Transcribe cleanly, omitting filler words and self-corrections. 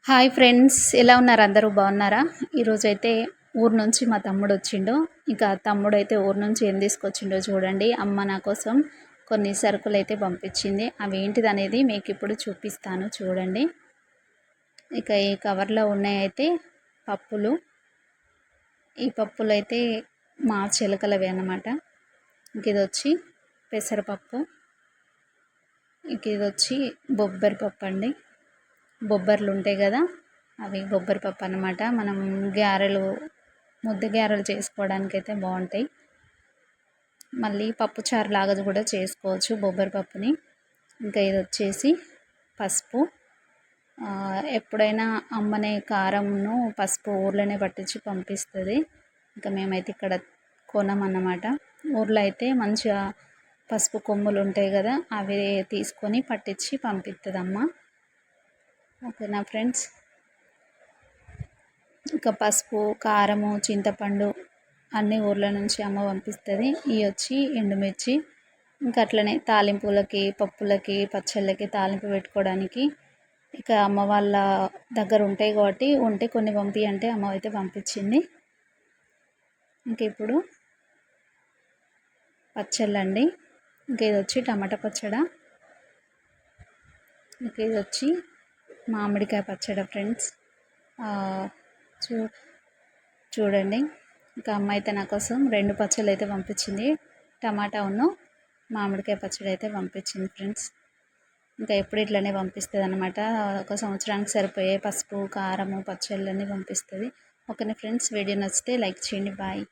Hi friends, ఎలా ఉన్నారు? అందరూ బాగున్నారా? ఈరోజైతే ఊరు నుంచి మా తమ్ముడు వచ్చిండు. ఇంకా తమ్ముడైతే ఊరు నుంచి ఏం తీసుకొచ్చిండో చూడండి. అమ్మ నా కోసం కొన్ని సరుకులు అయితే పంపించింది. అవి ఏంటిదనేది మీకు ఇప్పుడు చూపిస్తాను చూడండి. ఇక ఈ కవర్లో ఉన్నాయైతే పప్పులు. ఈ పప్పులు అయితే మా చిలకలవి అన్నమాట. ఇంక ఇది వచ్చి పెసరపప్పు. ఇంక ఇది వచ్చి బొబ్బరి పప్పు అండి. బొబ్బర్లు ఉంటాయి కదా, అవి బొబ్బరి పప్పు అన్నమాట. మనం గారెలు, ముద్ద గారెలు చేసుకోవడానికి అయితే బాగుంటాయి. మళ్ళీ పప్పు చారు లాగా కూడా చేసుకోవచ్చు బొబ్బరి పప్పుని. ఇంకా ఇది వచ్చేసి పసుపు. ఎప్పుడైనా అమ్మనే కారంను పసుపు ఊర్లోనే పట్టించి పంపిస్తుంది. ఇంకా మేమైతే ఇక్కడ కొనమన్నమాట. ఊర్లో అయితే మంచిగా పసుపు కొమ్ములు ఉంటాయి కదా, అవి తీసుకొని పట్టించి పంపిస్తుంది అమ్మ. ఓకేనా ఫ్రెండ్స్. ఇంకా పసుపు, కారము, చింతపండు అన్నీ ఊర్ల నుంచి అమ్మ పంపిస్తుంది. ఇవి వచ్చి ఎండుమిర్చి. ఇంకా అట్లనే తాలింపులకి, పప్పులకి, పచ్చళ్ళకి తాలింపు పెట్టుకోవడానికి ఇక అమ్మ వాళ్ళ దగ్గర ఉంటాయి కాబట్టి ఉంటే కొన్ని పంపి అంటే అమ్మ అయితే పంపించింది. ఇంక ఇప్పుడు పచ్చళ్ళండి. ఇంకా ఇది వచ్చి టమాటా పచ్చడి. ఇంకా ఇది వచ్చి మామిడికాయ పచ్చడి ఫ్రెండ్స్. చూ చూడండి. ఇంకా అమ్మ అయితే నా కోసం 2 పచ్చళ్ళు అయితే పంపించింది. టమాటా ఉన్ను మామిడికాయ పచ్చడి అయితే పంపించింది ఫ్రెండ్స్. ఇంకా ఎప్పుడు ఇట్లనే పంపిస్తుంది అనమాట. ఒక సంవత్సరానికి సరిపోయే పసుపు, కారము, పచ్చళ్ళన్నీ పంపిస్తుంది. ఓకేనా ఫ్రెండ్స్, వీడియో నచ్చితే లైక్ చేయండి. బాయ్.